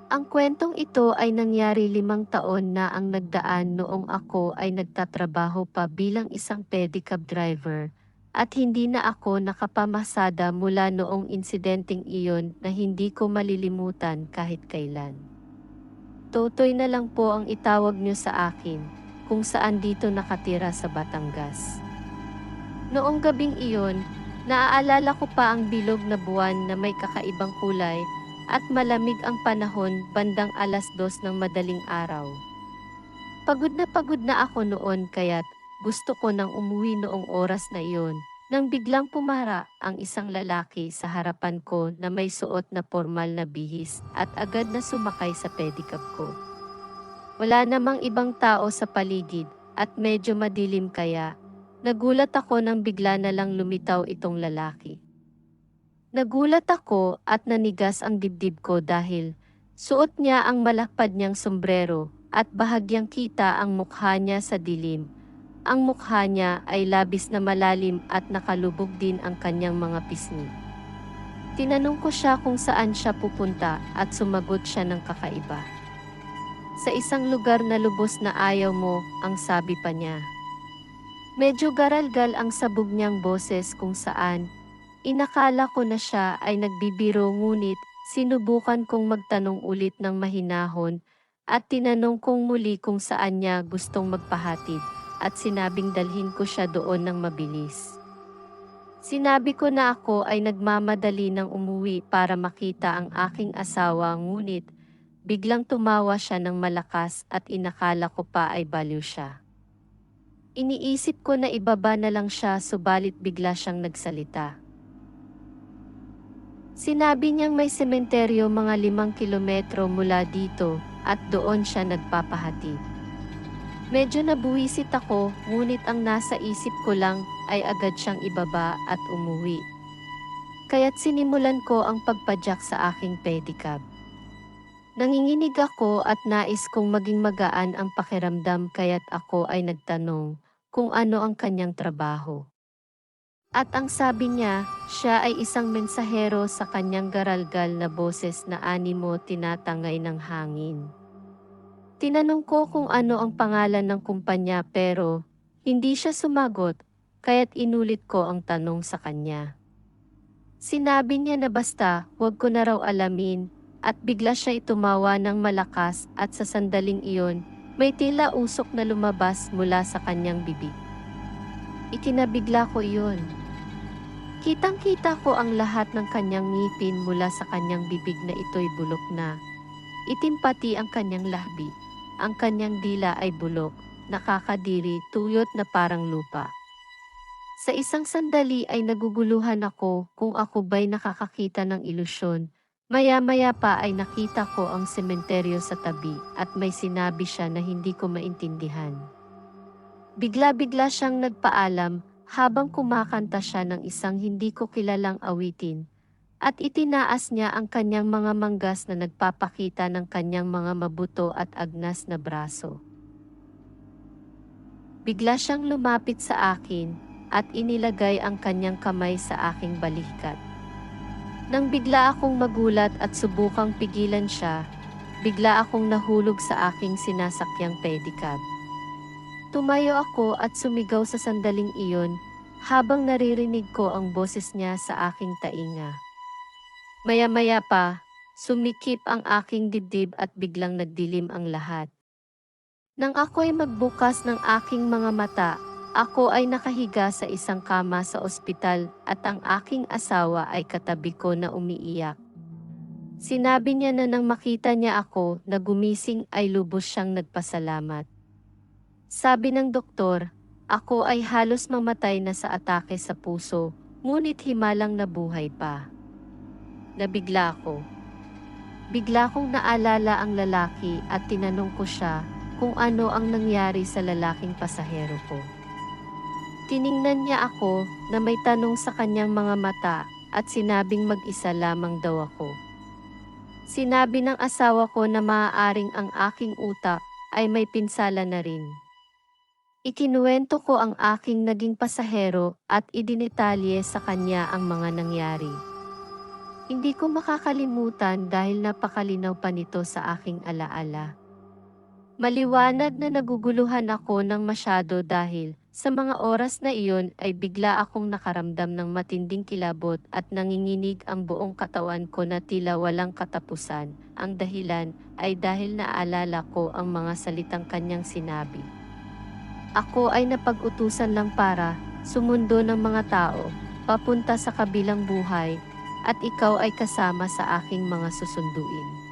Ang kwentong ito ay nangyari 5 taon na ang nagdaan noong ako ay nagtatrabaho pa bilang isang pedicab driver, at hindi na ako nakapamasada mula noong insidenteng iyon na hindi ko malilimutan kahit kailan. Totoy na lang po ang itawag niyo sa akin, kung saan dito nakatira sa Batangas. Noong gabing iyon, naaalala ko pa ang bilog na buwan na may kakaibang kulay at malamig ang panahon bandang 2:00 ng madaling araw. Pagod na ako noon kaya't gusto ko nang umuwi noong oras na iyon, nang biglang pumara ang isang lalaki sa harapan ko na may suot na formal na bihis at agad na sumakay sa pedicab ko. Wala namang ibang tao sa paligid at medyo madilim kaya nagulat ako nang bigla na lang lumitaw itong lalaki. Nagulat ako at nanigas ang dibdib ko dahil suot niya ang malapad niyang sombrero at bahagyang kita ang mukha niya sa dilim. Ang mukha niya ay labis na malalim at nakalubog din ang kanyang mga pisngi. Tinanong ko siya kung saan siya pupunta at sumagot siya ng kakaiba. Sa isang lugar na lubos na ayaw mo, ang sabi pa niya. Medyo garalgal ang sabog niyang boses kung saan inakala ko na siya ay nagbibiro ngunit sinubukan kong magtanong ulit ng mahinahon at tinanong kong muli kung saan niya gustong magpahatid at sinabing dalhin ko siya doon ng mabilis. Sinabi ko na ako ay nagmamadali ng umuwi para makita ang aking asawa ngunit biglang tumawa siya ng malakas at inakala ko pa ay baliw siya. Iniisip ko na ibaba na lang siya subalit bigla siyang nagsalita. Sinabi niyang may sementeryo mga 5 kilometro mula dito at doon siya nagpapahatid. Medyo nabuwisit ako ngunit ang nasa isip ko lang ay agad siyang ibaba at umuwi. Kaya't sinimulan ko ang pagpadyak sa aking pedicab. Nanginginig ako at nais kong maging magaan ang pakiramdam kaya't ako ay nagtanong kung ano ang kanyang trabaho. At ang sabi niya, siya ay isang mensahero sa kanyang garalgal na boses na animo tinatangay ng hangin. Tinanong ko kung ano ang pangalan ng kumpanya pero hindi siya sumagot, kaya't inulit ko ang tanong sa kanya. Sinabi niya na basta, wag ko na raw alamin, at bigla siya tumawa ng malakas at sa sandaling iyon, may tila usok na lumabas mula sa kanyang bibig. Ikinabigla ko iyon. Kitang-kita ko ang lahat ng kanyang ngipin mula sa kanyang bibig na ito'y bulok na. Itim pati ang kanyang labi. Ang kanyang dila ay bulok, nakakadiri, tuyot na parang lupa. Sa isang sandali ay naguguluhan ako kung ako ba'y nakakakita ng ilusyon. Maya-maya pa ay nakita ko ang sementeryo sa tabi at may sinabi siya na hindi ko maintindihan. Bigla-bigla siyang nagpaalam habang kumakanta siya ng isang hindi ko kilalang awitin at itinaas niya ang kanyang mga manggas na nagpapakita ng kanyang mga mabuto at agnas na braso. Bigla siyang lumapit sa akin at inilagay ang kanyang kamay sa aking balikat. Nang bigla akong magulat at subukang pigilan siya, bigla akong nahulog sa aking sinasakyang pedicab. Tumayo ako at sumigaw sa sandaling iyon habang naririnig ko ang boses niya sa aking tainga. Maya-maya pa, sumikip ang aking dibdib at biglang nagdilim ang lahat. Nang ako'y magbukas ng aking mga mata, ako ay nakahiga sa isang kama sa ospital at ang aking asawa ay katabi ko na umiiyak. Sinabi niya na nang makita niya ako na gumising ay lubos siyang nagpasalamat. Sabi ng doktor, ako ay halos mamatay na sa atake sa puso, ngunit himalang nabuhay pa. Nabigla ako. Bigla kong naalala ang lalaki at tinanong ko siya kung ano ang nangyari sa lalaking pasahero ko. Tiningnan niya ako na may tanong sa kanyang mga mata at sinabing mag-isa lamang daw ako. Sinabi ng asawa ko na maaaring ang aking utak ay may pinsala na rin. Ikinuwento ko ang aking naging pasahero at idinetalye sa kanya ang mga nangyari. Hindi ko makakalimutan dahil napakalinaw pa nito sa aking alaala. Maliwanag na naguguluhan ako ng masyado dahil sa mga oras na iyon ay bigla akong nakaramdam ng matinding kilabot at nanginginig ang buong katawan ko na tila walang katapusan. Ang dahilan ay dahil naalala ko ang mga salitang kanyang sinabi. Ako ay napag-utusan lang para sumundo ng mga tao, papunta sa kabilang buhay, at ikaw ay kasama sa aking mga susunduin.